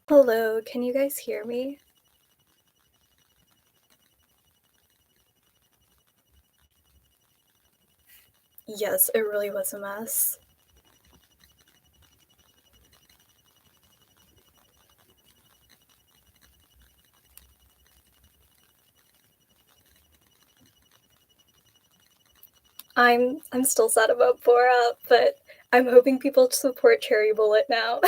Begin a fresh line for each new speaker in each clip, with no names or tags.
Hello, can you guys hear me? Yes, it really was a mess. I'm still sad about Borat, but I'm hoping people support Cherry Bullet now.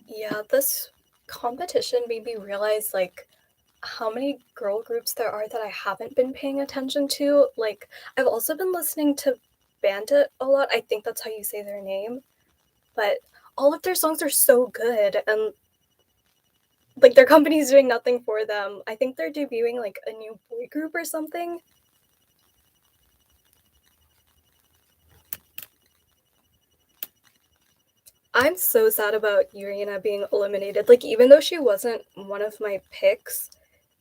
Yeah, this competition made me realize how many girl groups there are that I haven't been paying attention to. Like I've also been listening to Bandit a lot. I think that's how you say their name. But all of their songs are so good and like their company's doing nothing for them. I think they're debuting like a new boy group or something. I'm so sad about Yurina being eliminated. Like, even though she wasn't one of my picks,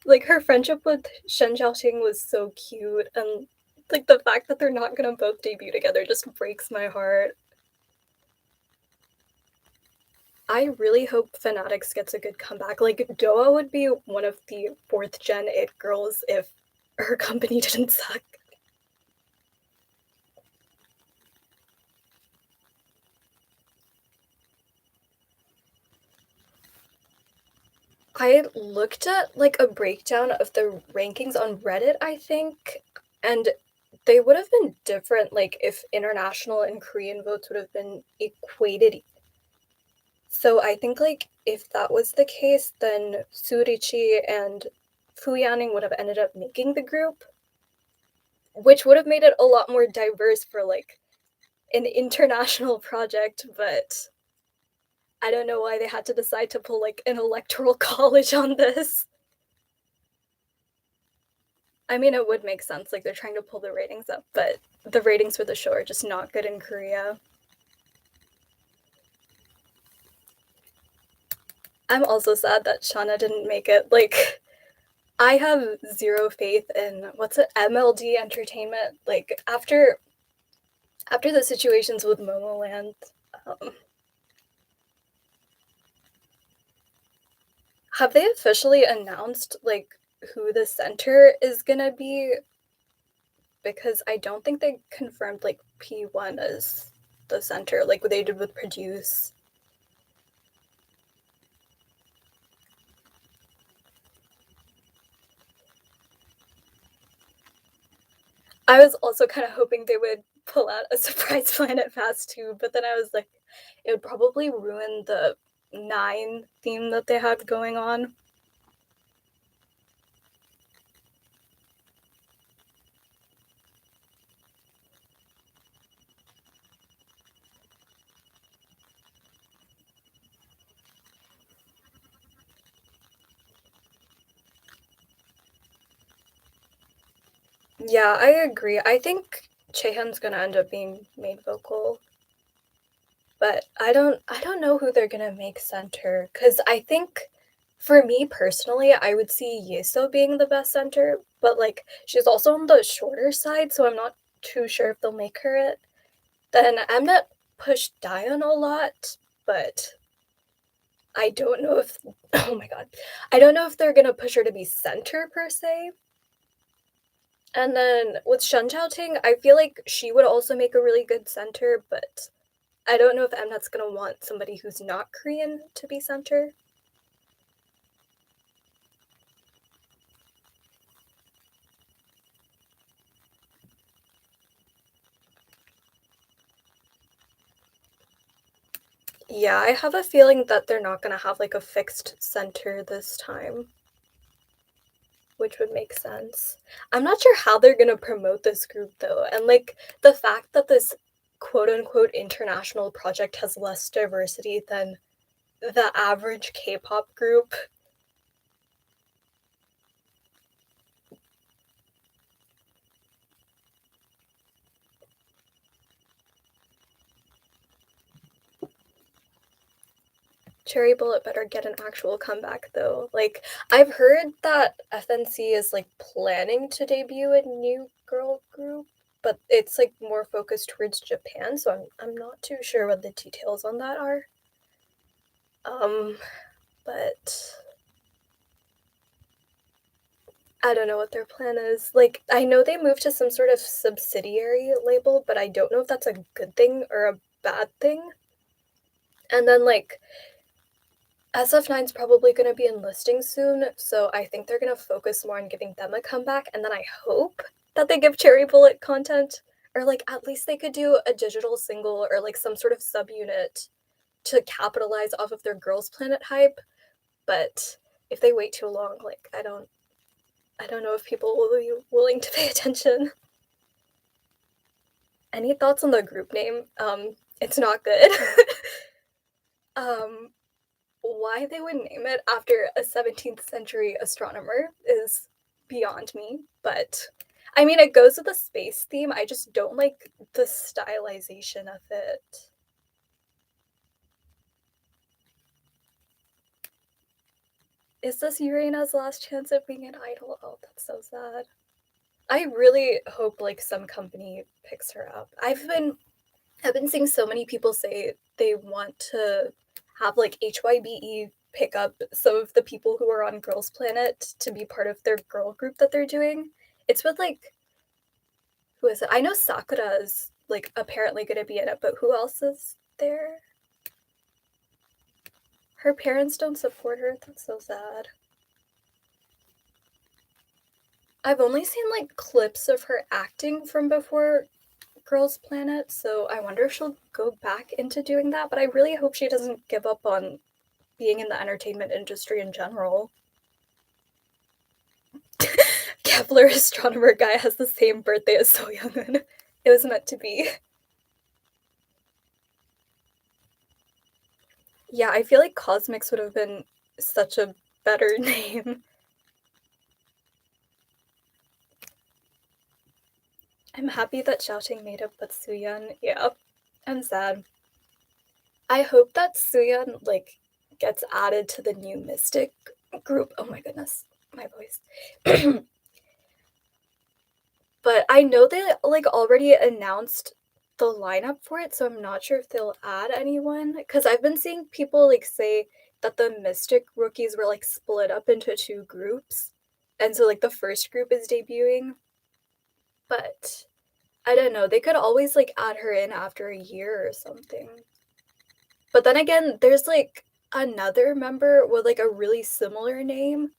like her friendship with Shen Xiaoxing was so cute, and like the fact that they're not gonna both debut together just breaks my heart. I really hope Fanatics gets a good comeback. Like, Doa would be one of the fourth gen it girls if her company didn't suck. I looked at like a breakdown of the rankings on Reddit, I think, and they would have been different like if international and Korean votes would have been equated. So I think like if that was the case, then Surichi and Fuyaning would have ended up making the group, which would have made it a lot more diverse for like an international project, but I don't know why they had to decide to pull like an electoral college on this. I mean, it would make sense. Like they're trying to pull the ratings up, but the ratings for the show are just not good in Korea. I'm also sad that Shauna didn't make it. Like, I have zero faith in what's it, MLD Entertainment. Like after the situations with Momoland, um, have they officially announced like who the center is gonna be? Because I don't think they confirmed like P1 as the center, like what they did with Produce. I was also kind of hoping they would pull out a surprise Planet Fast too, but then I was like, it would probably ruin the nine theme that they had going on. Yeah, I agree. I think Chehan's gonna end up being made vocal, but I don't know who they're gonna make center because I think for me personally, I would see Yeso being the best center, but like she's also on the shorter side, so I'm not too sure if they'll make her it. Then Mnet pushed Dion a lot, but I don't know if oh my god. I don't know if they're gonna push her to be center per se. And then with Shen Ting, I feel like she would also make a really good center, but I don't know if Mnet's gonna want somebody who's not Korean to be center. Yeah, I have a feeling that they're not gonna have like a fixed center this time, which would make sense. I'm not sure how they're gonna promote this group though, and like the fact that this quote unquote international project has less diversity than the average K-pop group. Cherry Bullet better get an actual comeback though. Like, I've heard that FNC is like planning to debut a new girl group, but it's like more focused towards Japan, so I'm not too sure what the details on that are. But I don't know what their plan is. Like, I know they moved to some sort of subsidiary label, but I don't know if that's a good thing or a bad thing. And then, like, SF9's probably going to be enlisting soon, so I think they're going to focus more on giving them a comeback, and then I hope that they give Cherry Bullet content, or, like, at least they could do a digital single or, like, some sort of subunit to capitalize off of their Girls Planet hype, but if they wait too long, like, I don't know if people will be willing to pay attention. Any thoughts on the group name? It's not good. Why they would name it after a 17th century astronomer is beyond me, but I mean, it goes with the space theme. I just don't like the stylization of it. Is this Urena's last chance at being an idol? Oh, that's so sad. I really hope like some company picks her up. I've been seeing so many people say they want to have like HYBE pick up some of the people who are on Girls Planet to be part of their girl group that they're doing. It's with like, who is it? I know Sakura is like apparently going to be in it, but who else is there? Her parents don't support her. That's so sad. I've only seen like clips of her acting from before Girls Planet, so I wonder if she'll go back into doing that, but I really hope she doesn't give up on being in the entertainment industry in general. Kepler astronomer guy has the same birthday as So Young-un. It was meant to be. Yeah, I feel like Cosmix would have been such a better name. I'm happy that Xiaoting made up with Suyeon. Yeah, I'm sad. I hope that Suyeon, like, gets added to the new Mystic group. Oh my goodness, my voice. But I know they, like, already announced the lineup for it, so I'm not sure if they'll add anyone. Because I've been seeing people, like, say that the Mystic rookies were, like, split up into two groups. And so, like, the first group is debuting. But I don't know. They could always, like, add her in after a year or something. But then again, there's, like, another member with, like, a really similar name.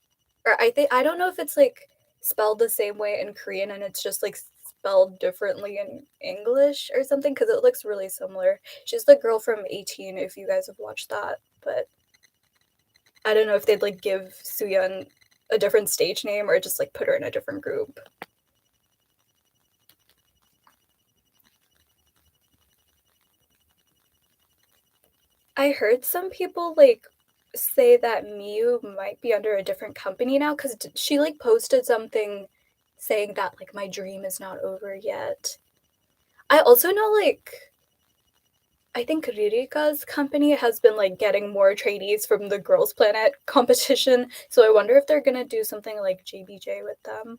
Or I don't know if it's, like, spelled the same way in Korean and it's just, like, spelled differently in English or something, because it looks really similar. She's the girl from 18, if you guys have watched that. But I don't know if they'd, like, give Suyeon a different stage name or just, like, put her in a different group. I heard some people, like, say that Miyu might be under a different company now, because she, like, posted something saying that, like, my dream is not over yet. I also know, like, I think Ririka's company has been, like, getting more trainees from the Girls Planet competition, so I wonder if they're gonna do something like JBJ with them.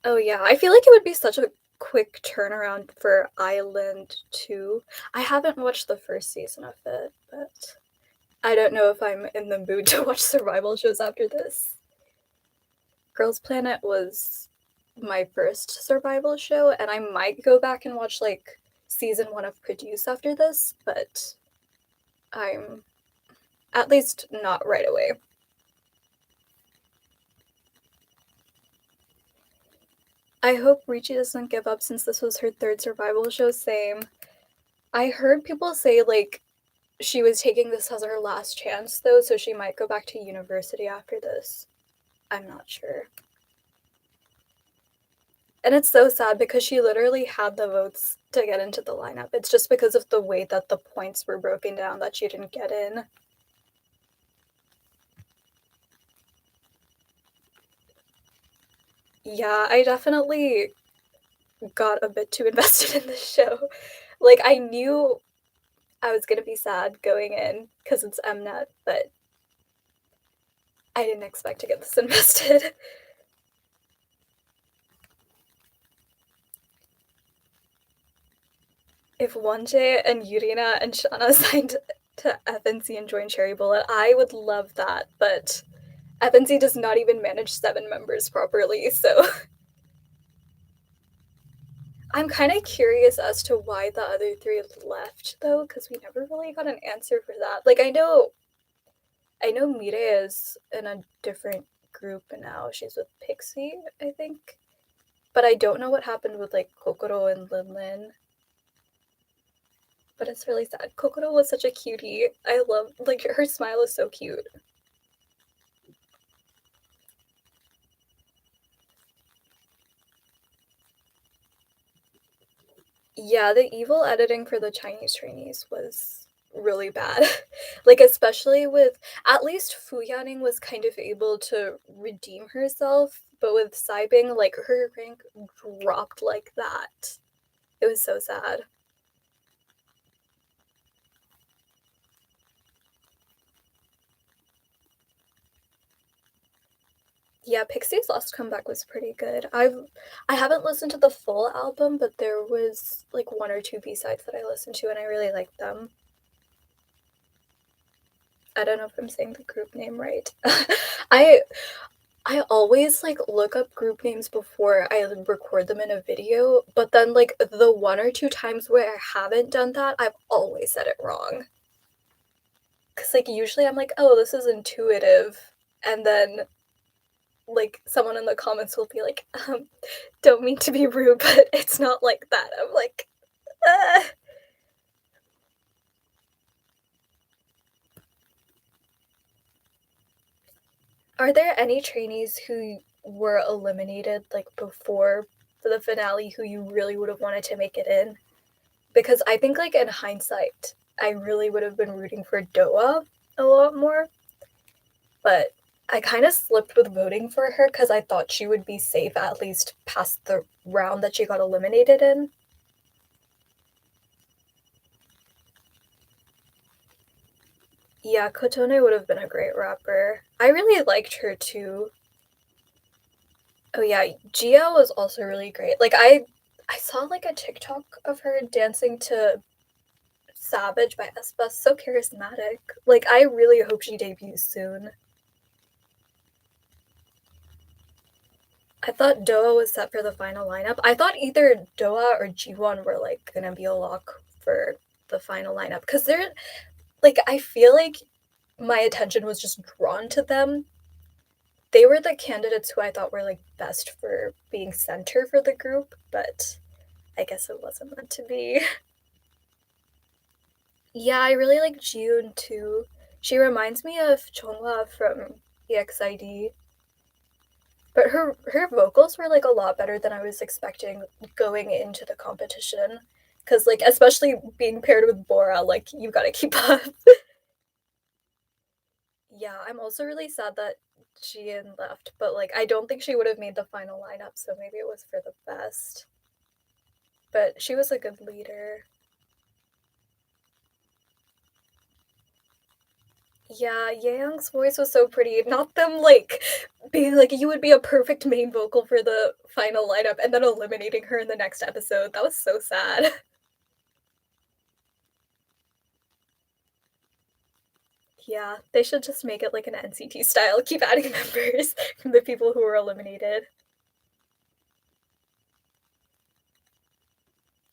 Oh yeah, I feel like it would be such a quick turnaround for Island 2. I haven't watched the first season of it, but I don't know if I'm in the mood to watch survival shows after this. Girls Planet was my first survival show, and I might go back and watch like season 1 of Produce after this, but I'm at least not right away. I hope Richie doesn't give up since this was her third survival show. Same. I heard people say like she was taking this as her last chance though, so she might go back to university after this. I'm not sure. And it's so sad because she literally had the votes to get into the lineup. It's just because of the way that the points were broken down that she didn't get in. Yeah, I definitely got a bit too invested in the show. Like, I knew I was gonna be sad going in because it's Mnet, but I didn't expect to get this invested. If Wonjae and Yurina and Shana signed to FNC and joined Cherry Bullet, I would love that, but FNC does not even manage 7 members properly, so I'm kind of curious as to why the other 3 left though, because we never really got an answer for that. Like I know Mireille is in a different group now. She's with Pixie, I think. But I don't know what happened with like Kokoro and Lin. But it's really sad. Kokoro was such a cutie. I love, like, her smile is so cute. Yeah, the evil editing for the Chinese trainees was really bad. Like, especially with, at least Fu Yaning was kind of able to redeem herself, but with Saibing, like, her rank dropped like that. It was so sad. Yeah, Pixie's last comeback was pretty good. I haven't listened to the full album, but there was like 1 or 2 B-sides that I listened to and I really liked them. I don't know if I'm saying the group name right. I I always like look up group names before I record them in a video, but then like the 1 or 2 times where I haven't done that, I've always said it wrong. Cause like usually I'm like, oh, this is intuitive, and then like someone in the comments will be like, don't mean to be rude, but it's not like that. I'm like, ah. Are there any trainees who were eliminated like before the finale who you really would have wanted to make it in? Because I think like in hindsight, I really would have been rooting for Doa a lot more, but I kind of slipped with voting for her because I thought she would be safe at least past the round that she got eliminated in. Yeah, Kotone would have been a great rapper. I really liked her too. Oh yeah, Gia was also really great. Like I saw like a TikTok of her dancing to Savage by aespa, so charismatic. Like I really hope she debuts soon. I thought Doa was set for the final lineup. I thought either Doa or Jiwon were like gonna be a lock for the final lineup because they're like I feel like my attention was just drawn to them. They were the candidates who I thought were like best for being center for the group, but I guess it wasn't meant to be. Yeah, I really like June too. She reminds me of Chonghua from EXID, but her vocals were like a lot better than I was expecting going into the competition. Cause like especially being paired with Bora, like you gotta keep up. Yeah, I'm also really sad that Jian left, but like I don't think she would have made the final lineup, so maybe it was for the best. But she was a good leader. Yeah, Yeong's voice was so pretty. Not them like being like you would be a perfect main vocal for the final lineup and then eliminating her in the next episode. That was so sad. Yeah, they should just make it like an NCT style. Keep adding members from the people who were eliminated.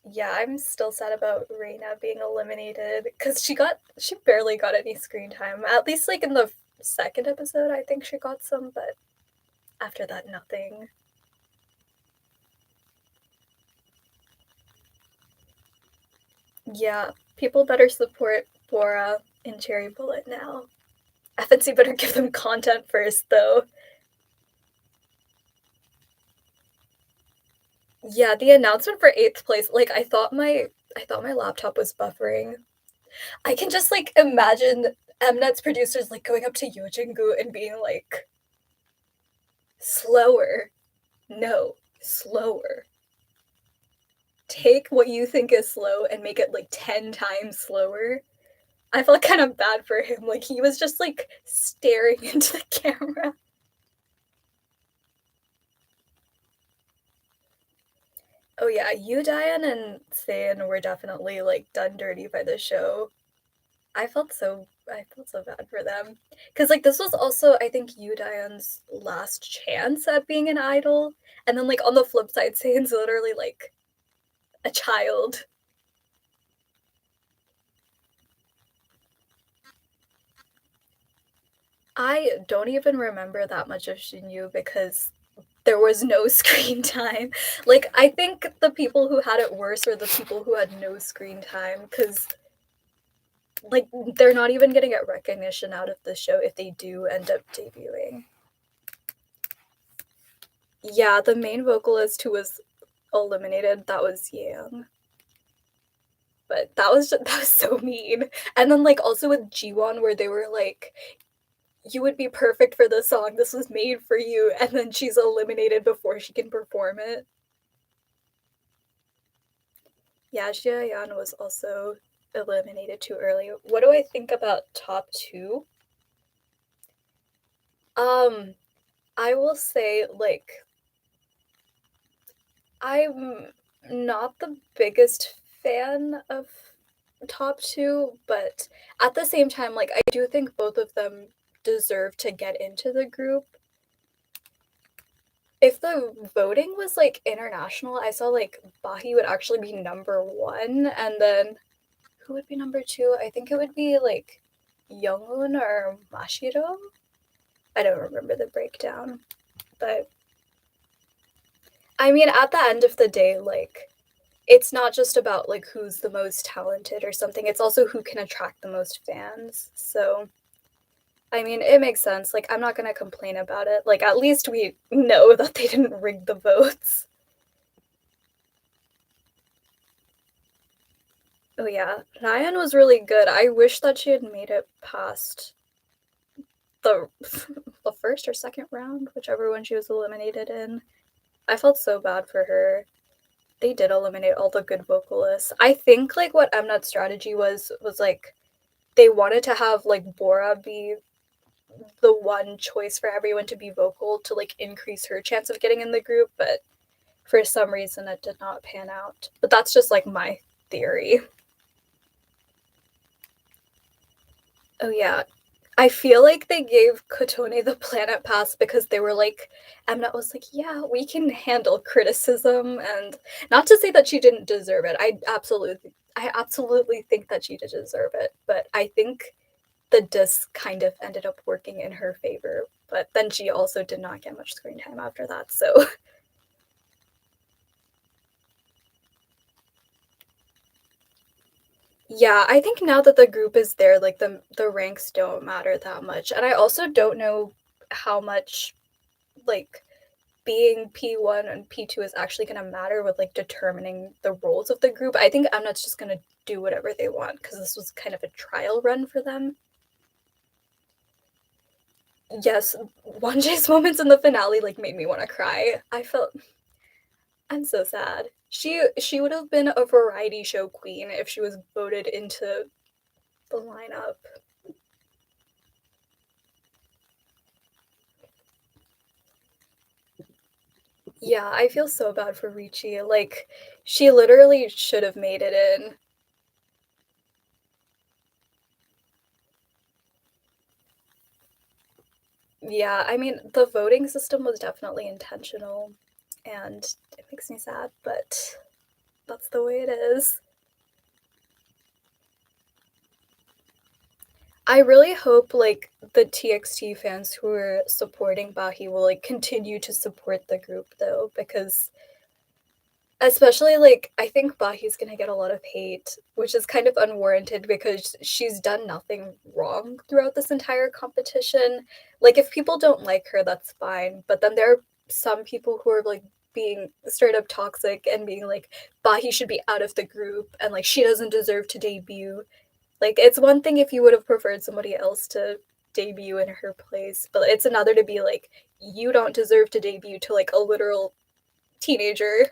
Yeah, I'm still sad about Reina being eliminated because she barely got any screen time. At least like in the second episode, I think she got some, but after that, nothing. Yeah, people better support Bora and Cherry Bullet now. FNC better give them content first, though. Yeah, the announcement for 8th place, like I thought my laptop was buffering. I can just like imagine Mnet's producers like going up to Yojingu and being like, slower. No, slower. take what you think is slow and make it like 10 times slower. I felt kind of bad for him. Like he was just like staring into the camera. Oh yeah, you, Diane, and Than were definitely like done dirty by the show. I felt so bad for them. Cause like this was also I think Yu Diane's last chance at being an idol. And then like on the flip side, Sane's literally like a child. I don't even remember that much of Shinyu because there was no screen time. Like I think the people who had it worse were the people who had no screen time because like they're not even gonna get recognition out of the show if they do end up debuting. Yeah, the main vocalist who was eliminated, that was Yang. But that was so mean. And then like also with Jiwon where they were like, you would be perfect for this song. This was made for you, and then she's eliminated before she can perform it. Yeah, Xia Yan was also eliminated too early. What do I think about top two? Um, I will say like I'm not the biggest fan of top two, but at the same time, like I do think both of them deserve to get into the group. If the voting was like international, I saw like Bahi would actually be number one, and then who would be number two? I think it would be like Youngun or Mashiro. I don't remember the breakdown, but I mean, at the end of the day, like it's not just about like who's the most talented or something. It's also who can attract the most fans. So I mean, it makes sense. Like I'm not gonna complain about it. Like at least we know that they didn't rig the votes. Oh yeah, Ryan was really good. I wish that she had made it past the the first or second round, whichever one she was eliminated in. I felt so bad for her. They did eliminate all the good vocalists. I think like what Mnut's strategy was like they wanted to have like Bora be the one choice for everyone to be vocal to like increase her chance of getting in the group, but for some reason it did not pan out. But that's just like my theory. Oh yeah, I feel like they gave Kotone the planet pass because they were like, Mnut was like, yeah, we can handle criticism, and not to say that she didn't deserve it. I absolutely think that she did deserve it, but I think the disc kind of ended up working in her favor. But then she also did not get much screen time after that, so yeah, I think now that the group is there, like the ranks don't matter that much. And I also don't know how much like being P1 and P2 is actually going to matter with like determining the roles of the group. I think Mnut's just going to do whatever they want because this was kind of a trial run for them. Yes, Wanjae's moments in the finale like made me want to cry. I'm so sad. She would have been a variety show queen if she was voted into the lineup. Yeah, I feel so bad for Ricci. Like she literally should have made it in. Yeah, I mean, the voting system was definitely intentional and it makes me sad, but that's the way it is. I really hope like the TXT fans who are supporting Bahi will like continue to support the group though, because especially like I think Bahi's gonna get a lot of hate, which is kind of unwarranted because she's done nothing wrong throughout this entire competition. Like if people don't like her, that's fine. But then there are some people who are like being straight up toxic and being like, Bahi should be out of the group and like she doesn't deserve to debut. Like it's one thing if you would have preferred somebody else to debut in her place, but it's another to be like, you don't deserve to debut to like a literal teenager.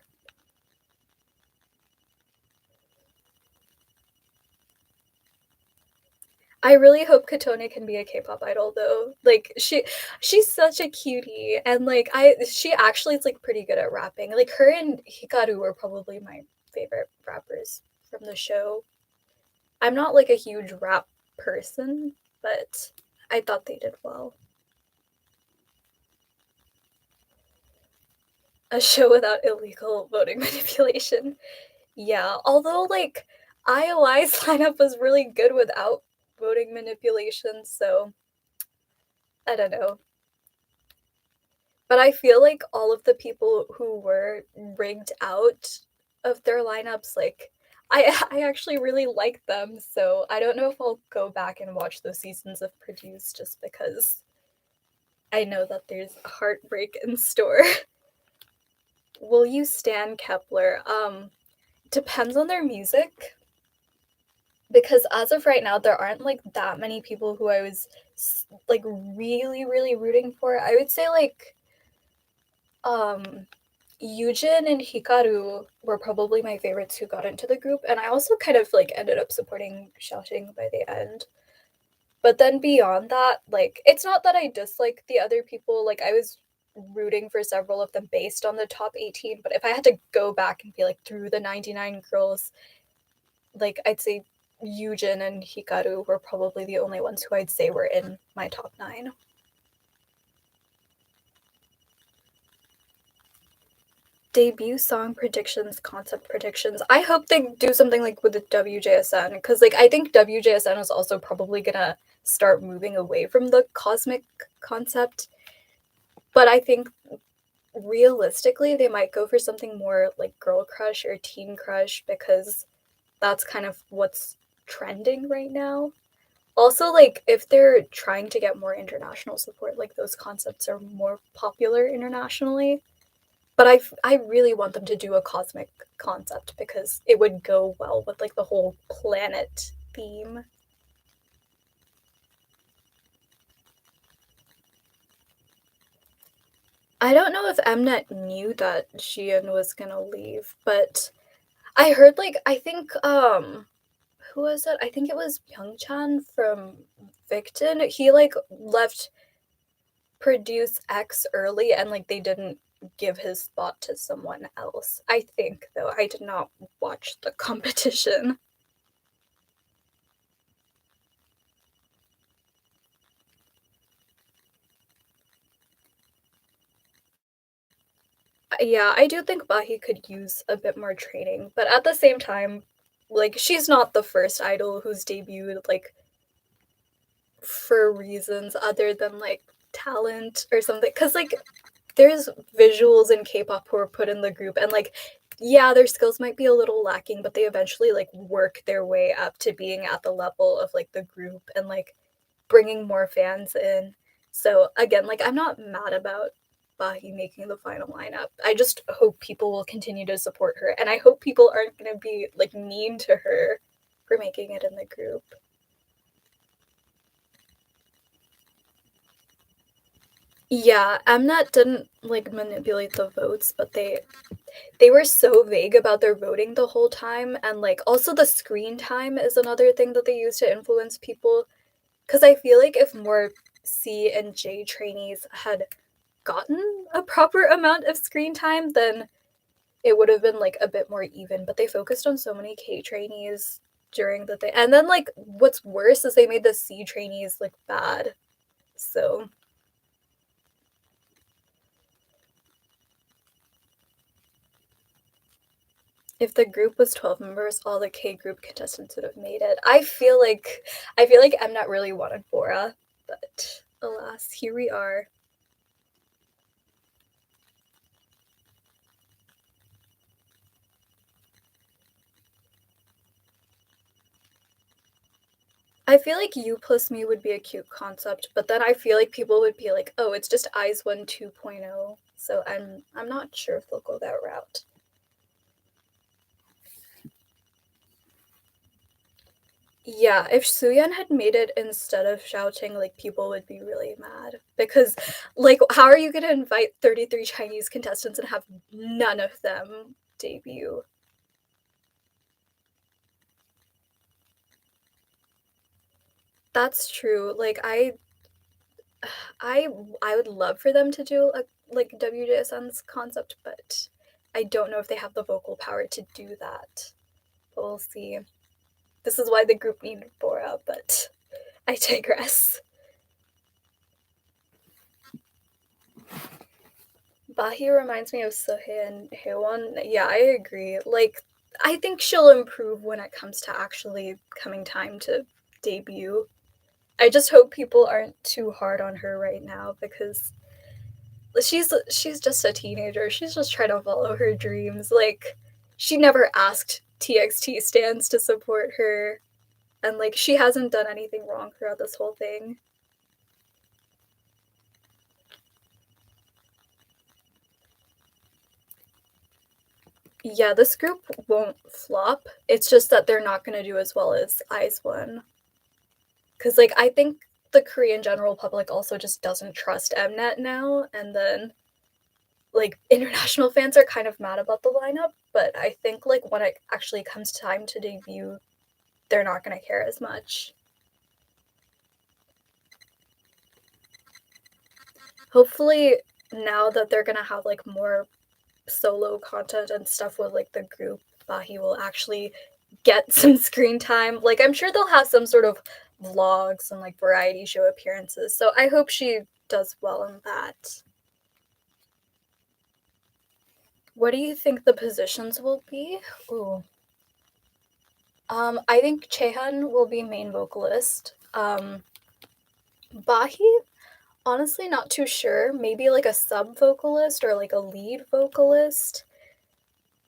I really hope Kotone can be a K-pop idol though. Like she's such a cutie and like she actually is like pretty good at rapping. Like her and Hikaru were probably my favorite rappers from the show. I'm not like a huge rap person, but I thought they did well. A show without illegal voting manipulation. Yeah, although like IOI's lineup was really good without voting manipulation, so I don't know. But I feel like all of the people who were rigged out of their lineups, like I actually really like them, so I don't know if I'll go back and watch those seasons of Produce just because I know that there's heartbreak in store. Will you stan Kepler? Depends on their music. Because as of right now, there aren't like that many people who I was like really, really rooting for. I would say like um Yujin and Hikaru were probably my favorites who got into the group, and I also kind of like ended up supporting Xiaoxing by the end. But then beyond that, like it's not that I dislike the other people, like I was rooting for several of them based on the top 18, but if I had to go back and be like through the 99 girls, like I'd say Yujin and Hikaru were probably the only ones who I'd say were in my top 9. Debut song predictions, concept predictions. I hope they do something like with the WJSN because like I think WJSN is also probably gonna start moving away from the cosmic concept. But I think realistically they might go for something more like girl crush or teen crush because that's kind of what's trending right now. Also, like if they're trying to get more international support, like those concepts are more popular internationally. But I really want them to do a cosmic concept because it would go well with like the whole planet theme. I don't know if Mnet knew that Xian was gonna leave, but I heard like I think who was it? I think it was Youngchan from Victon. He like left Produce X early and like they didn't give his spot to someone else. I think though. I did not watch the competition. Yeah, I do think Bahi could use a bit more training, but at the same time, like she's not the first idol who's debuted like for reasons other than like talent or something. Cause like there's visuals in K-pop who are put in the group and like yeah, their skills might be a little lacking, but they eventually like work their way up to being at the level of like the group and like bringing more fans in. So again, like I'm not mad about Bahi making the final lineup. I just hope people will continue to support her, and I hope people aren't going to be like mean to her for making it in the group. Yeah, Mnet didn't like manipulate the votes, but they were so vague about their voting the whole time, and like also the screen time is another thing that they use to influence people. Because I feel like if more C and J trainees had gotten a proper amount of screen time, then it would have been like a bit more even. But they focused on so many K trainees during the thing. And then like what's worse is they made the C trainees like bad. So if the group was 12 members, all the K group contestants would have made it. I feel like I'm not really wanted Bora, but alas, here we are. I feel like You Plus Me would be a cute concept, but then I feel like people would be like, "Oh, it's just IZ*ONE 2.0." So I'm not sure if they'll go that route. Yeah, if Suyeon had made it instead of shouting, like people would be really mad because, like, how are you gonna invite 33 Chinese contestants and have none of them debut? That's true. Like I I would love for them to do a like WJSN's concept, but I don't know if they have the vocal power to do that. But we'll see. This is why the group needed Bora, but I digress. Bahi reminds me of Sohei and Haewon. Yeah, I agree. Like, I think she'll improve when it comes to actually coming time to debut. I just hope people aren't too hard on her right now because she's just a teenager. She's just trying to follow her dreams. Like, she never asked TXT stands to support her, and like she hasn't done anything wrong throughout this whole thing. Yeah, this group won't flop. It's just that they're not going to do as well as IZ*ONE. Because, like, I think the Korean general public also just doesn't trust Mnet now, and then, like, international fans are kind of mad about the lineup, but I think, like, when it actually comes time to debut, they're not going to care as much. Hopefully, now that they're going to have, like, more solo content and stuff with, like, the group, Bahi will actually get some screen time. Like, I'm sure they'll have some sort of vlogs and, like, variety show appearances, so I hope she does well in that. What do you think the positions will be? Ooh. I think Chaehan will be main vocalist. Bahi, honestly, not too sure. Maybe like a sub vocalist or like a lead vocalist.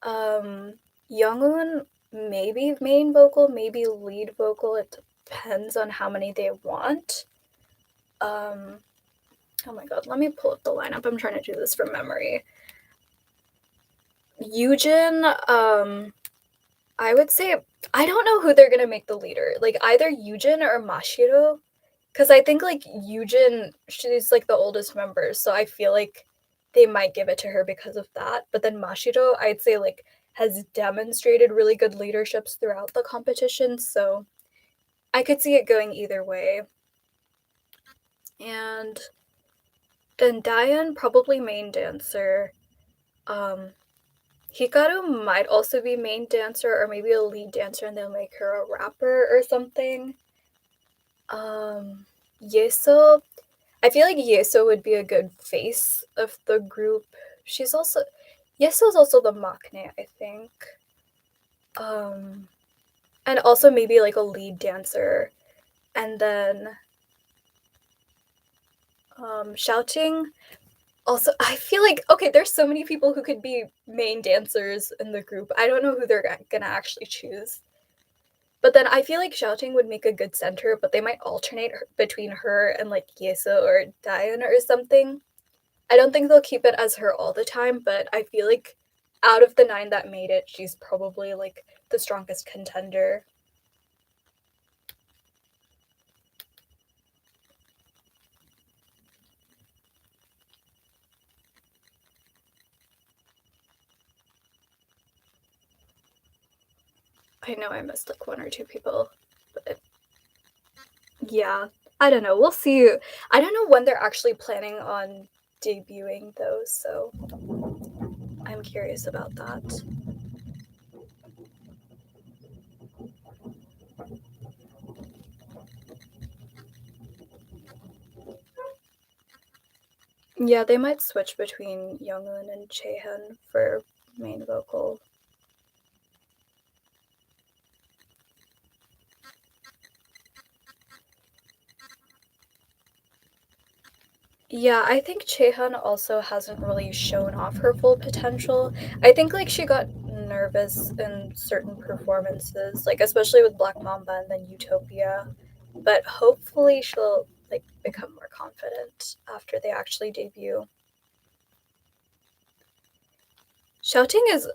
Youngoon, maybe main vocal, maybe lead vocal. It depends on how many they want. Oh my god, let me pull up the lineup. I'm trying to do this from memory. Yujin, I would say I don't know who they're gonna make the leader. Like either Yujin or Mashiro. Cause I think like Yujin, she's like the oldest member, so I feel like they might give it to her because of that. But then Mashiro, I'd say like has demonstrated really good leaderships throughout the competition, so I could see it going either way. And then Diane, probably main dancer. Um, Hikaru might also be main dancer or maybe a lead dancer and they'll make her a rapper or something. Yeso, I feel like Yeso would be a good face of the group. She's also Yeso's also the maknae, I think. And also maybe like a lead dancer. And then shouting. Also, I feel like okay, there's so many people who could be main dancers in the group. I don't know who they're gonna actually choose. But then I feel like shouting would make a good center, but they might alternate between her and like Yeso or Diane or something. I don't think they'll keep it as her all the time, but I feel like out of the 9 that made it, she's probably like the strongest contender. I know I missed like 1 or 2 people, but yeah, I don't know. We'll see. I don't know when they're actually planning on debuting those, so I'm curious about that. Yeah, they might switch between Youngoon and Chaehan for main vocal. Yeah, I think Chaehan also hasn't really shown off her full potential. I think like she got nervous in certain performances, like especially with Black Mamba and then Utopia. But hopefully she'll like become more confident after they actually debut. Shouting is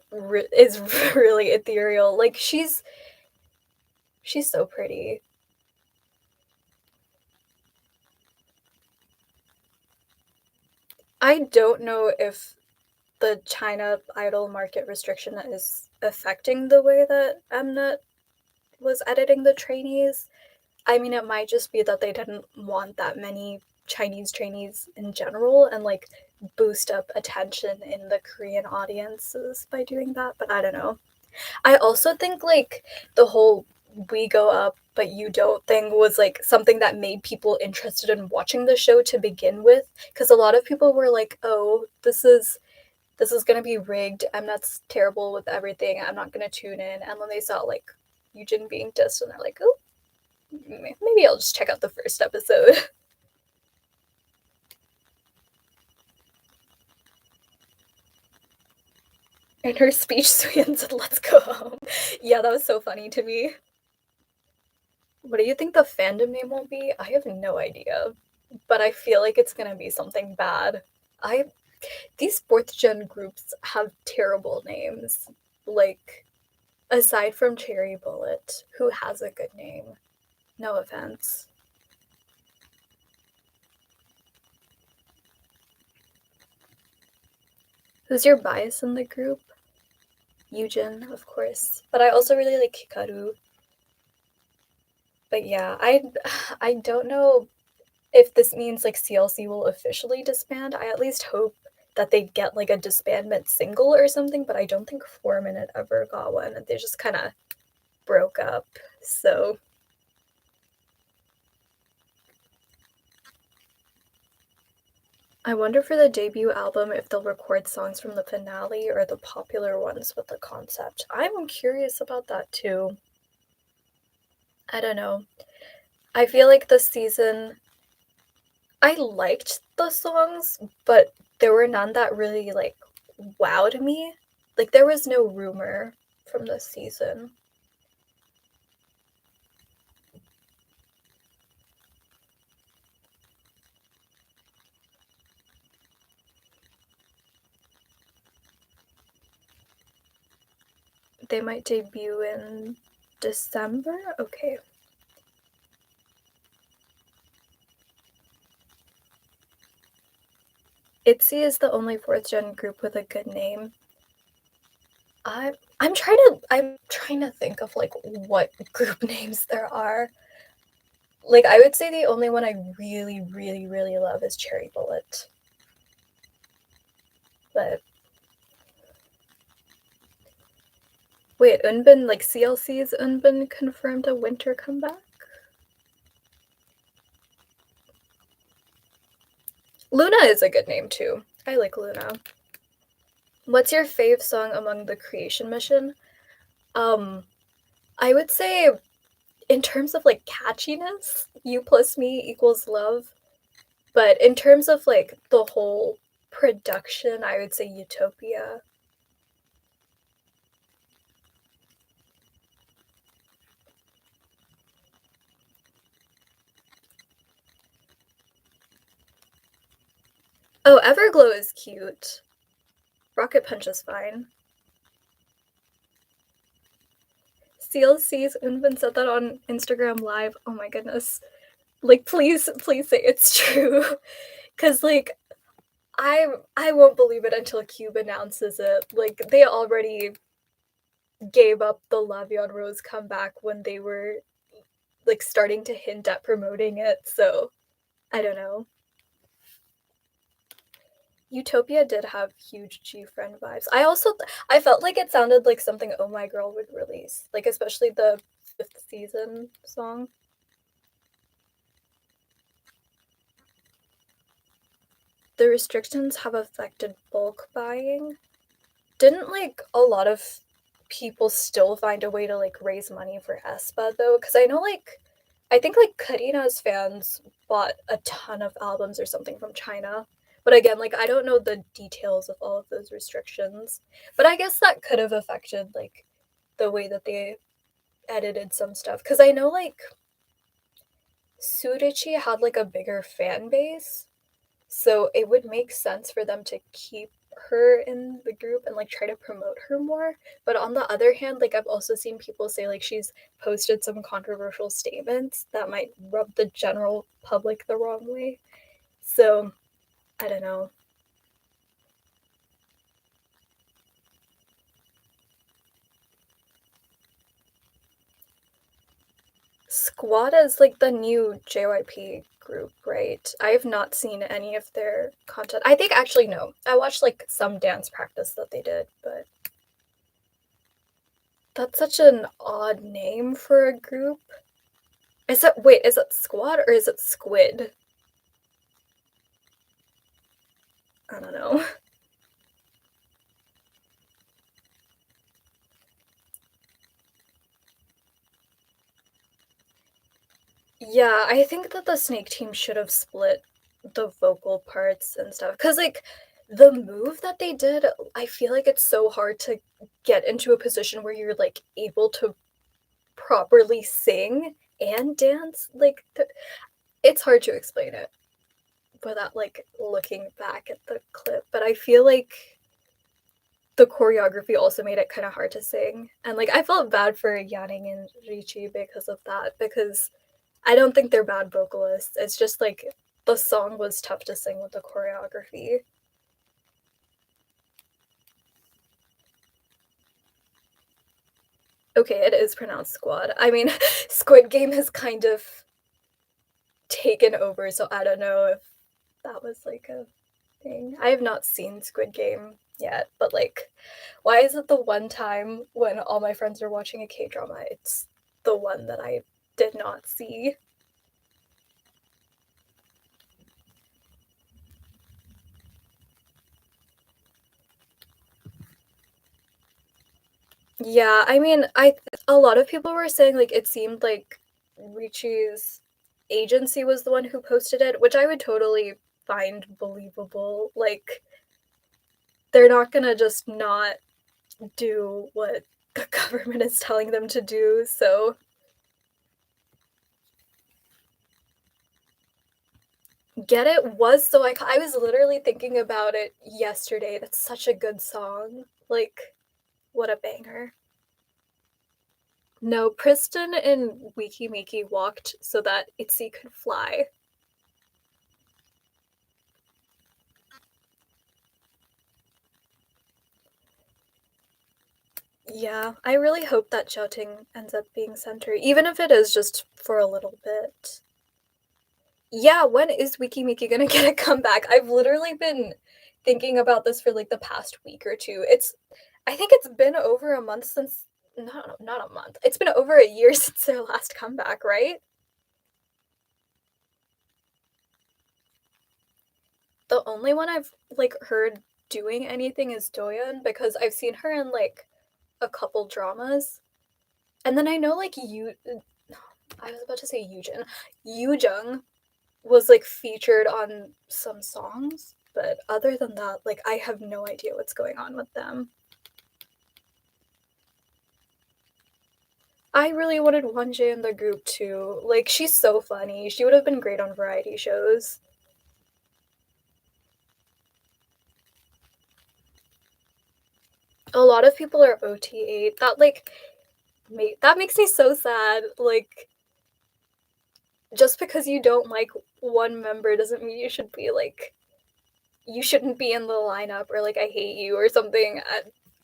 really ethereal. Like she's so pretty. I don't know if the China idol market restriction is affecting the way that Mnet was editing the trainees. I mean, it might just be that they didn't want that many Chinese trainees in general and, like, boost up attention in the Korean audiences by doing that, but I don't know. I also think, like, the whole "we go up, but you don't" thing was, like, something that made people interested in watching the show to begin with, because a lot of people were like, "Oh, this is gonna be rigged. Mnet's terrible with everything. I'm not gonna tune in." And then they saw, like, Eugen being dissed, and they're like, "Oh, maybe I'll just check out the first episode." And her speech, Suyeon said, "Let's go home." Yeah, that was so funny to me. What do you think the fandom name will be? I have no idea, but I feel like it's gonna be something bad. I These 4th gen groups have terrible names. Like, aside from Cherry Bullet, who has a good name? No offense. Who's your bias in the group? Eugen, of course. But I also really like Hikaru. But yeah, I don't know if this means like CLC will officially disband. I at least hope that they get like a disbandment single or something, but I don't think 4 Minute ever got one. They just kind of broke up. So I wonder for the debut album if they'll record songs from the finale or the popular ones with the concept. I'm curious about that too. I don't know. I feel like this season I liked the songs, but there were none that really like wowed me. Like there was no rumor from this season. They might debut in December? Okay. ITZY is the only 4th gen group with a good name. I'm trying to think of like what group names there are. Like I would say the only one I really, really, really love is Cherry Bullet. But wait, Eunbin, like CLC's Eunbin confirmed a winter comeback? Luna is a good name too. I like Luna. What's your fave song among the Creation Mission? I would say in terms of like catchiness, You Plus Me equals Love. But in terms of like the whole production, I would say Utopia. Oh, Everglow is cute. Rocket Punch is fine. CLC's Unbin said that on Instagram Live. Oh my goodness. Like, please, please say it's true. Cause like I won't believe it until Cube announces it. Like they already gave up the Lavion Rose comeback when they were like starting to hint at promoting it, so I don't know. Utopia did have huge G Friend vibes. I felt like it sounded like something Oh My Girl would release, like especially the 5th season song. The restrictions have affected bulk buying. Didn't like a lot of people still find a way to like raise money for aespa though? Because I know like I think like Karina's fans bought a ton of albums or something from China. But again, like I don't know the details of all of those restrictions. But I guess that could have affected like the way that they edited some stuff. Because I know like Surichi had like a bigger fan base. So it would make sense for them to keep her in the group and like try to promote her more. But on the other hand, like I've also seen people say like she's posted some controversial statements that might rub the general public the wrong way. So I don't know. Squad is like the new JYP group, right? I have not seen any of their content. I think actually no. I watched like some dance practice that they did, but that's such an odd name for a group. Is it Squad or is it Squid? I don't know. Yeah, I think that the Snake team should have split the vocal parts and stuff. Cause like the move that they did, I feel like it's so hard to get into a position where you're like able to properly sing and dance. Like it's hard to explain it without like looking back at the clip, but I feel like the choreography also made it kind of hard to sing. And like I felt bad for Yanning and Ricci because of that because I don't think they're bad vocalists. It's just like the song was tough to sing with the choreography. Okay, it is pronounced squad. I mean, Squid Game has kind of taken over, so I don't know if that was like a thing. I have not seen Squid Game yet, but like, why is it the one time when all my friends are watching a K drama, it's the one that I did not see? Yeah, I mean, a lot of people were saying like it seemed like Ricci's agency was the one who posted it, which I would totally find believable. Like they're not gonna just not do what the government is telling them to do. So Get It was so I was literally thinking about it yesterday. That's such a good song. Like what a banger. No, Priston and Wiki Miki walked so that Itzy could fly. Yeah, I really hope that Xiaoting ends up being center, even if it is just for a little bit. Yeah, when is Wiki Miki gonna get a comeback? I've literally been thinking about this for like the past week or two. I think it's been over a month since, no, not a month. It's been over a year since their last comeback, right? The only one I've like heard doing anything is Doyeon because I've seen her in like a couple dramas. And then I know like I was about to say Yujin. Yoojung was like featured on some songs, but other than that, like I have no idea what's going on with them. I really wanted Wonjae in the group too. Like she's so funny. She would have been great on variety shows. A lot of people are OT8. That makes me so sad. Like just because you don't like one member doesn't mean you shouldn't be in the lineup or like I hate you or something.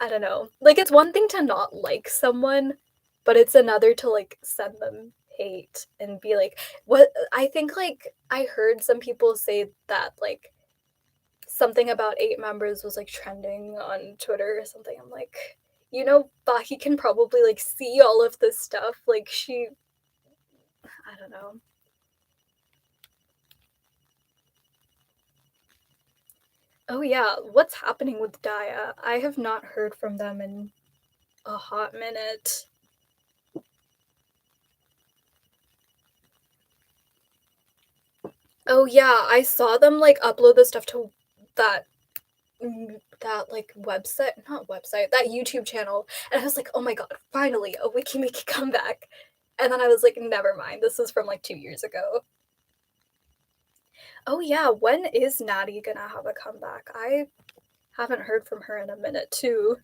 I don't know. Like it's one thing to not like someone, but it's another to like send them hate and be like what I think like I heard some people say that like something about 8 members was like trending on Twitter or something. I'm like, Baki can probably like see all of this stuff. Like I don't know. Oh yeah, what's happening with Daya? I have not heard from them in a hot minute. Oh yeah, I saw them like upload the stuff to that that like website, not website, that YouTube channel, and I was like, oh my god, finally a Wikimiki comeback. And then I was like, never mind, this is from like 2 years ago. Oh yeah, when is Natty gonna have a comeback? I haven't heard from her in a minute too.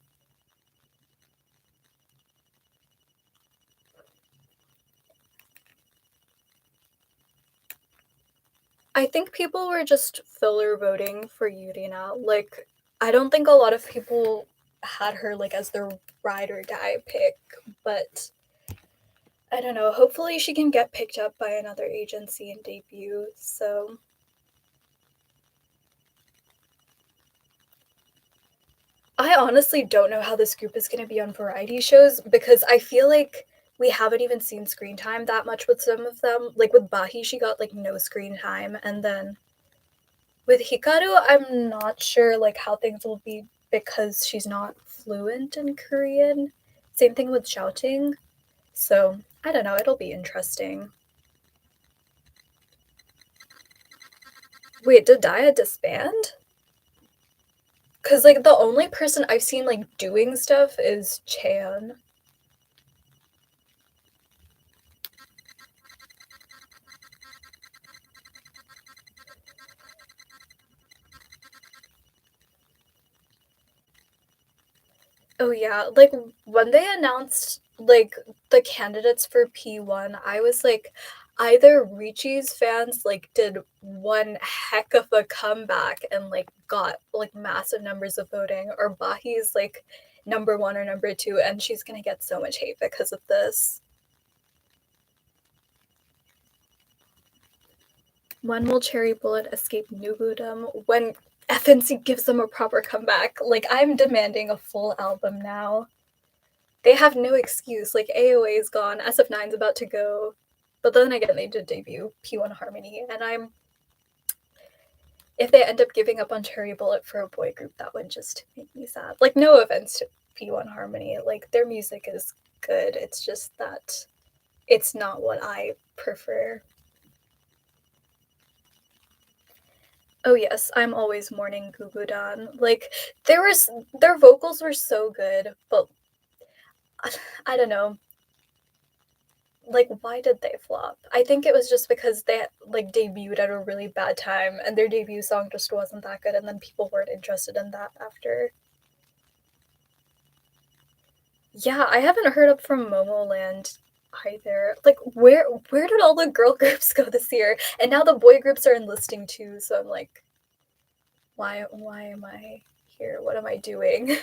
I think people were just filler voting for Yurina. Like, I don't think a lot of people had her like as their ride or die pick, but I don't know, hopefully she can get picked up by another agency and debut, so I honestly don't know how this group is gonna be on variety shows because I feel like we haven't even seen screen time that much with some of them. Like with Bahi, she got like no screen time, and then with Hikaru, I'm not sure like how things will be because she's not fluent in Korean. Same thing with shouting. So I don't know, it'll be interesting. Wait, did Daya disband? Cause like the only person I've seen like doing stuff is Chan. Oh yeah, like when they announced like the candidates for P1, I was like either Richi's fans like did one heck of a comeback and like got like massive numbers of voting, or Bahi's like number one or number two and she's gonna get so much hate because of this. When will Cherry Bullet escape Nugudum? When FNC gives them a proper comeback. Like I'm demanding a full album now. They have no excuse. Like AOA is gone, SF9's about to go, but then again they did debut P1 Harmony, and I'm if they end up giving up on Cherry Bullet for a boy group, that would just make me sad. Like no offense to P1 Harmony, like their music is good. It's just that it's not what I prefer. Oh yes, I'm always mourning Gugudan. Like their vocals were so good, but I don't know. Like why did they flop? I think it was just because they like debuted at a really bad time and their debut song just wasn't that good and then people weren't interested in that after. Yeah, I haven't heard up from Momoland either. Like where did all the girl groups go this year? And now the boy groups are enlisting too, so I'm like why am I here? What am I doing?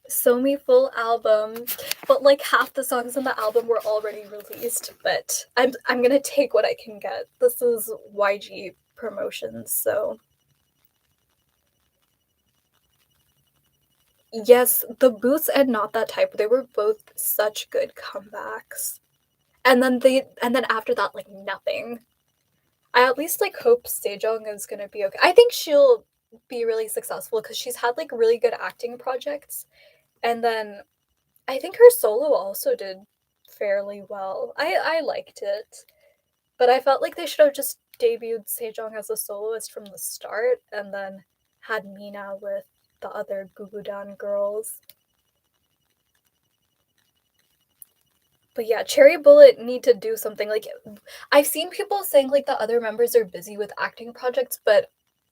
Somi full album, but like half the songs on the album were already released. But I'm gonna take what I can get. This is YG promotions, so yes, the Boots and Not That Type, they were both such good comebacks. And then after that, like nothing. I at least like hope Sejong is gonna be okay. I think she'll be really successful because she's had like really good acting projects. And then I think her solo also did fairly well. I liked it, but I felt like they should have just debuted Sejong as a soloist from the start and then had Mina with the other Gugudan girls. But yeah, Cherry Bullet need to do something. Like I've seen people saying like the other members are busy with acting projects, but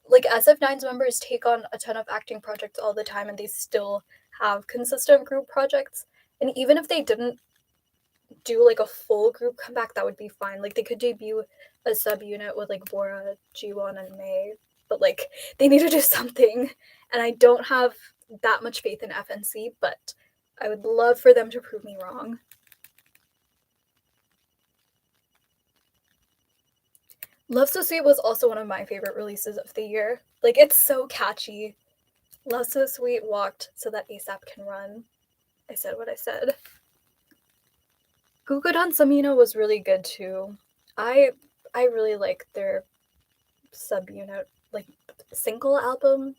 like SF9's members take on a ton of acting projects all the time and they still have consistent group projects. And even if they didn't do like a full group comeback, that would be fine. Like they could debut a subunit with like Bora, Jiwon, and May, but like they need to do something. And I don't have that much faith in FNC, but I would love for them to prove me wrong. Love So Sweet was also one of my favorite releases of the year. Like it's so catchy. Love So Sweet walked so that ASAP can run. I said what I said. Gugudan Samino was really good too. I I really like their subunit like single album.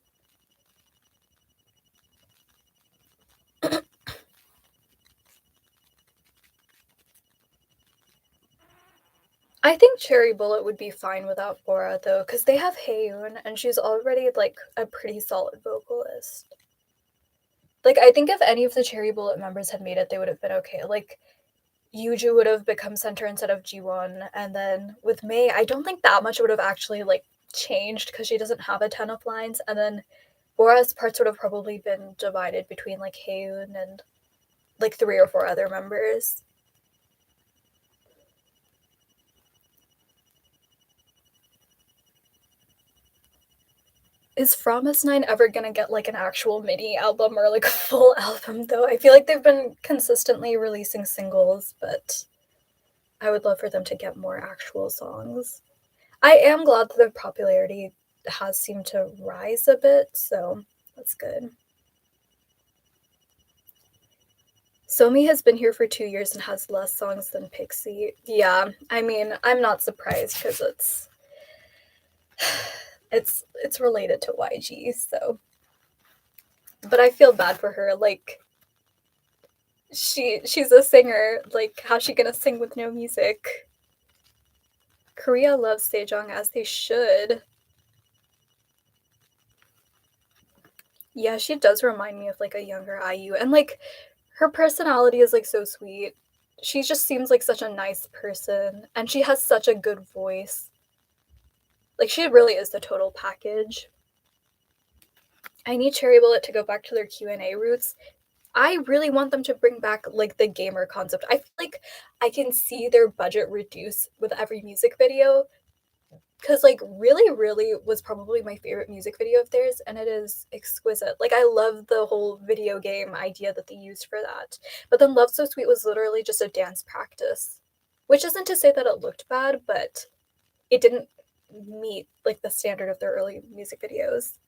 I think Cherry Bullet would be fine without Bora though, because they have Haeun and she's already like a pretty solid vocalist. Like I think if any of the Cherry Bullet members had made it, they would have been okay. Like Yuju would have become center instead of G1, and then with May, I don't think that much would have actually like changed because she doesn't have a ton of lines, and then Bora's parts would have probably been divided between like Haeun and like 3 or 4 other members. Is Promise Nine ever gonna get, like, an actual mini album or, like, a full album, though? I feel like they've been consistently releasing singles, but I would love for them to get more actual songs. I am glad that their popularity has seemed to rise a bit, so that's good. Somi has been here for 2 years and has less songs than Pixie. Yeah, I mean, I'm not surprised because it's related to YG, so but I feel bad for her, like, she's a singer, like, how's she gonna sing with no music? Korea loves Sejong as they should. Yeah, she does remind me of, like, a younger IU, and, like, her personality is, like, so sweet. She just seems like such a nice person, and she has such a good voice. Like, she really is the total package. I need Cherry Bullet to go back to their Q&A roots. I really want them to bring back, like, the gamer concept. I feel like I can see their budget reduce with every music video, because, like, Really Really was probably my favorite music video of theirs, and it is exquisite. Like, I love the whole video game idea that they used for that. But then Love So Sweet was literally just a dance practice, which isn't to say that it looked bad, but it didn't meet, like, the standard of their early music videos.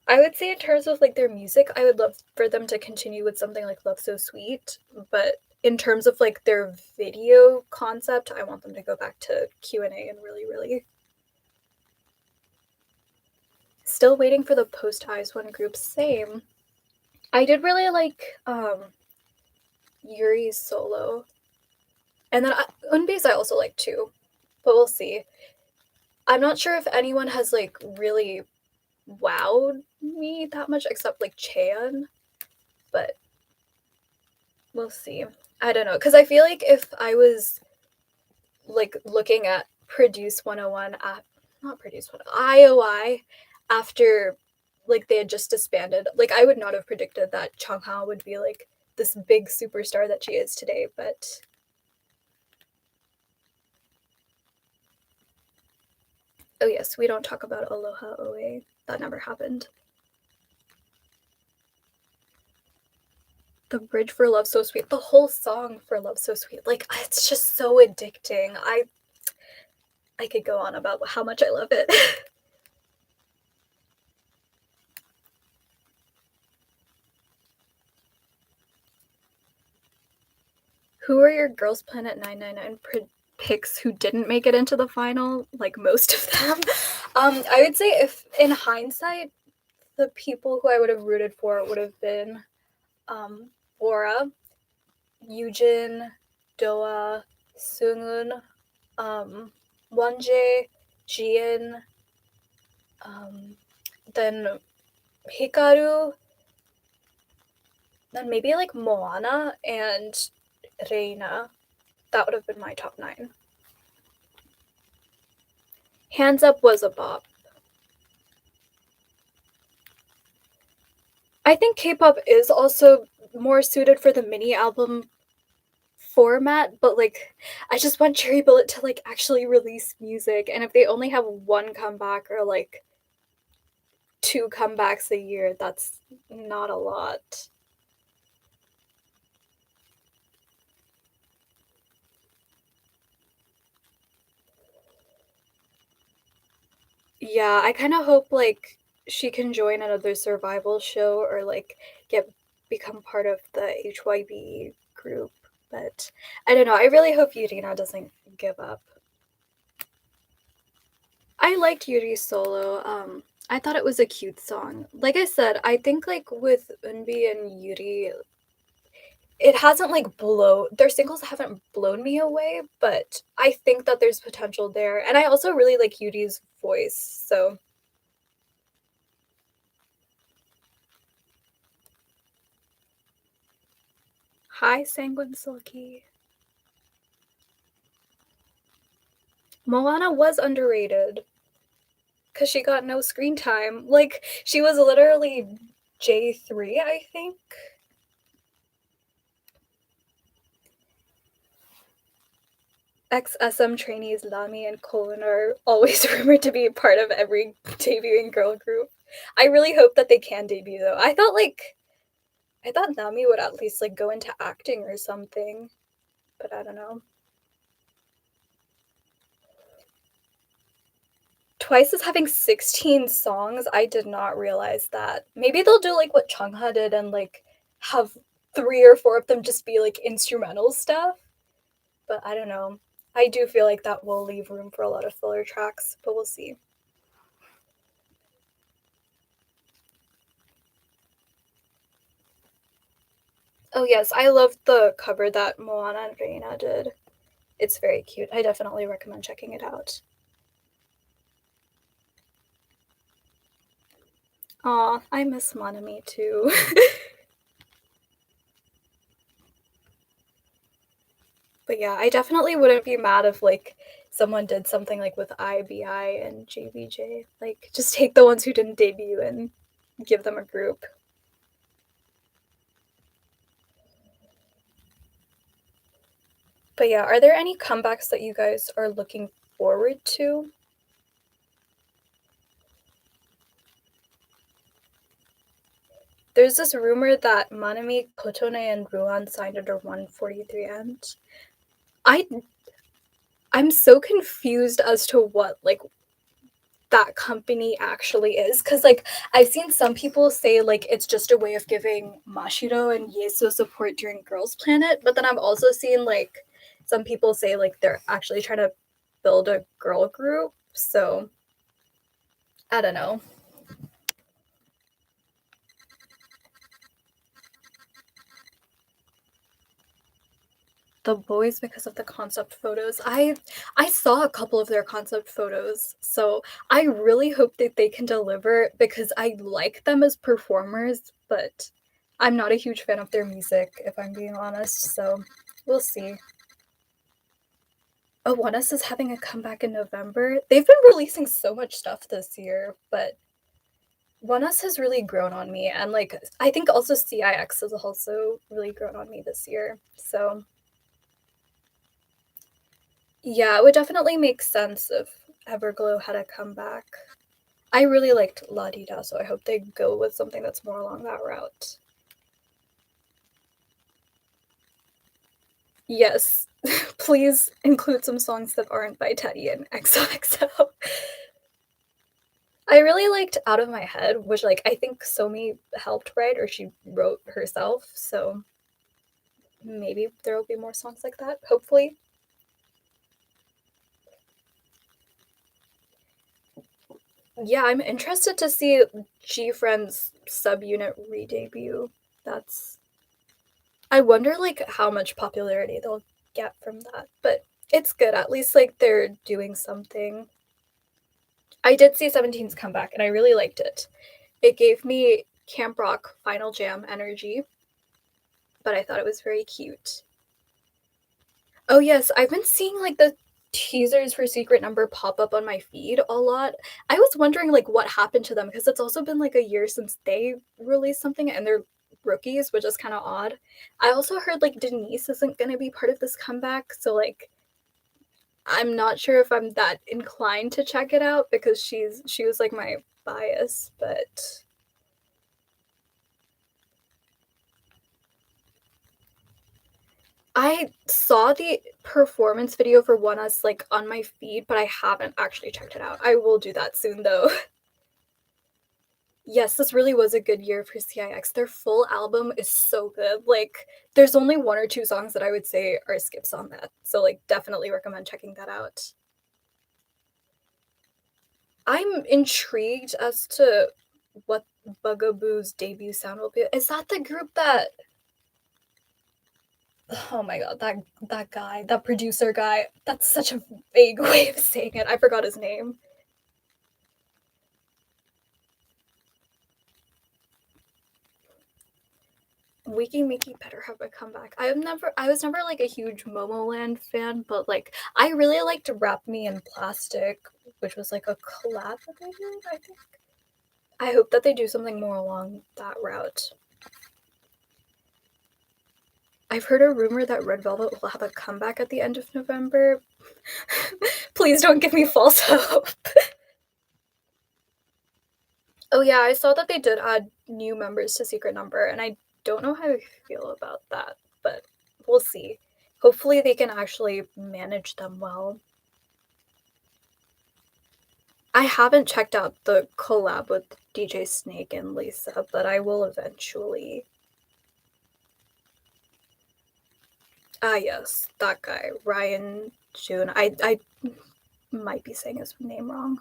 I would say in terms of, like, their music, I would love for them to continue with something like Love So Sweet, but in terms of, like, their video concept, I want them to go back to Q&A and Really Really. Still waiting for the post IZ*ONE group, same. I did really like, Yuri's solo, and then Eunbi's I also like too, but we'll see. I'm not sure if anyone has, like, really wowed me that much except, like, Chaeyeon, but we'll see. I don't know, because I feel like if I was, like, looking at Produce 101 not Produce 101, IOI after, like, they had just disbanded, like, I would not have predicted that Chungha would be, like, this big superstar that she is today, but oh yes, we don't talk about Aloha OA. That never happened. The bridge for Love So Sweet, the whole song for Love So Sweet, like, it's just so addicting. I could go on about how much I love it. Who are your Girls Planet 999 picks who didn't make it into the final? Like, most of them. I would say if in hindsight, the people who I would have rooted for would have been Aura, Yujin, Doa, Seunghoon, Wonjae, Jian, then Hikaru, then maybe like Moana and Reina. That would have been my top 9. Hands Up was a bop. I think K-pop is also more suited for the mini album format, but, like, I just want Cherry Bullet to, like, actually release music, and if they only have 1 comeback or, like, 2 comebacks a year, that's not a lot. Yeah, I kinda hope, like, she can join another survival show or, like, become part of the HYB group, but I don't know, I really hope Yurina doesn't give up. I liked Yuri's solo, I thought it was a cute song. Like I said, I think, like, with Eunbi and Yuri, it hasn't, like, their singles haven't blown me away, but I think that there's potential there, and I also really like Yuri's voice, so hi, Sanguine Silky. Moana was underrated because she got no screen time. Like, she was literally J3, I think. Ex-SM trainees Lami and Colin are always rumored to be part of every debuting girl group. I really hope that they can debut though. I thought Nami would at least like go into acting or something, but I don't know. Twice is having 16 songs. I did not realize that. Maybe they'll do like what Chungha did and like have 3 or 4 of them just be like instrumental stuff. But I don't know. I do feel like that will leave room for a lot of filler tracks, but we'll see. Oh yes, I love the cover that Moana and Reina did. It's very cute. I definitely recommend checking it out. Aw, I miss Monami too. But yeah, I definitely wouldn't be mad if like someone did something like with IBI and JBJ. Like just take the ones who didn't debut and give them a group. But yeah, are there any comebacks that you guys are looking forward to? There's this rumor that Manami, Kotone, and Ruan signed under 143 Ent. I'm so confused as to what like that company actually is, because like I've seen some people say like it's just a way of giving Mashiro and Yeso support during Girls Planet, but then I've also seen like some people say like they're actually trying to build a girl group. So I don't know. The boys because of the concept photos. I saw a couple of their concept photos, so I really hope that they can deliver because I like them as performers, but I'm not a huge fan of their music if I'm being honest, so we'll see. Oh, One Us is having a comeback in November. They've been releasing so much stuff this year, but One Us has really grown on me, and like I think also CIX has also really grown on me this year. So yeah, it would definitely make sense if Everglow had a comeback. I really liked La Di Da, so I hope they go with something that's more along that route. Yes, please include some songs that aren't by Teddy and XOXO. I really liked Out of My Head, which like I think Somi helped write or she wrote herself, so maybe there will be more songs like that, hopefully. Yeah, I'm interested to see GFriend's subunit re-debut. That's I wonder like how much popularity they'll get from that, but it's good. At least like they're doing something. I did see 17's comeback and I really liked it. It gave me Camp Rock Final Jam energy, but I thought it was very cute. Oh yes, I've been seeing like the teasers for Secret Number pop up on my feed a lot. I was wondering like what happened to them because it's also been like a year since they released something and they're rookies, which is kind of odd. I also heard like Denise isn't going to be part of this comeback, so like I'm not sure if I'm that inclined to check it out because she was like my bias, but I saw the performance video for One Us like on my feed, but I haven't actually checked it out. I will do that soon though. Yes, this really was a good year for CIX. Their full album is so good. Like there's only 1 or 2 songs that I would say are skips on that. So like definitely recommend checking that out. I'm intrigued as to what Bugaboo's debut sound will be. Is that the group that oh my god, that guy, that producer guy, that's such a vague way of saying it. I forgot his name. Wiki Miki better have a comeback. I was never like a huge Momoland fan, but like I really liked Wrap Me in Plastic, which was like a collab that they did, I think. I hope that they do something more along that route. I've heard a rumor that Red Velvet will have a comeback at the end of November. Please don't give me false hope. Oh yeah, I saw that they did add new members to Secret Number, and I don't know how I feel about that, but we'll see. Hopefully they can actually manage them well. I haven't checked out the collab with DJ Snake and Lisa, but I will eventually. Ah yes, that guy, Ryan June. I might be saying his name wrong.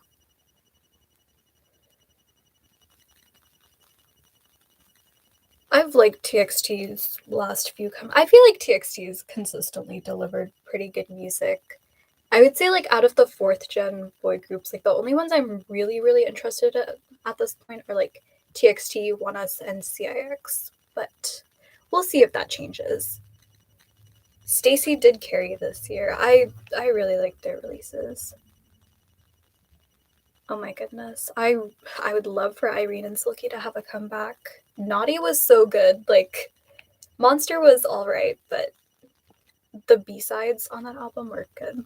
I've liked TXT's last few I feel like TXT's consistently delivered pretty good music. I would say like out of the 4th gen boy groups, like the only ones I'm really interested in at this point are like TXT, ONEUS, and CIX. But we'll see if that changes. Stacy did carry this year. I really like their releases. Oh my goodness. I would love for Irene and Silky to have a comeback. Naughty was so good. Like Monster was alright, but the B-sides on that album were good.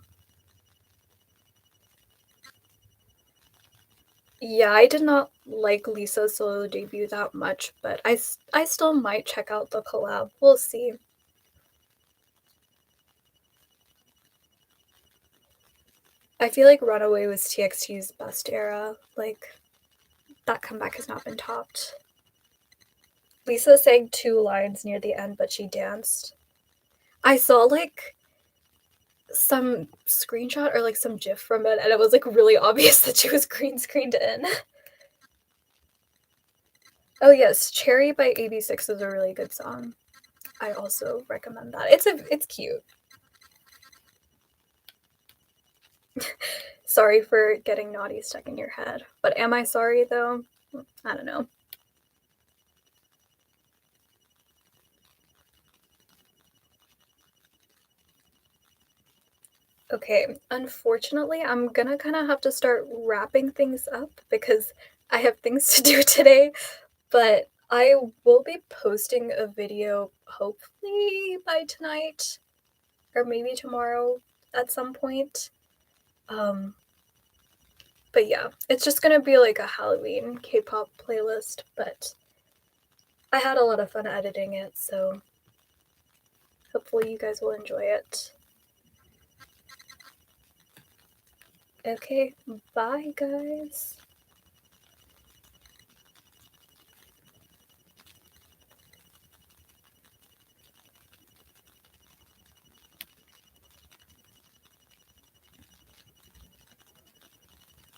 Yeah, I did not like Lisa's solo debut that much, but I still might check out the collab. We'll see. I feel like Runaway was TXT's best era. Like, that comeback has not been topped. Lisa sang 2 lines near the end, but she danced. I saw like some screenshot or like some gif from it, and it was like really obvious that she was green screened in. Oh yes, Cherry by AB6 is a really good song. I also recommend that. It's cute. Sorry for getting Naughty stuck in your head. But am I sorry though? I don't know. Okay, unfortunately, I'm gonna kind of have to start wrapping things up because I have things to do today, but I will be posting a video hopefully by tonight or maybe tomorrow at some point. But yeah, it's just gonna be like a Halloween K-pop playlist, but I had a lot of fun editing it, so hopefully you guys will enjoy it. Okay, bye guys.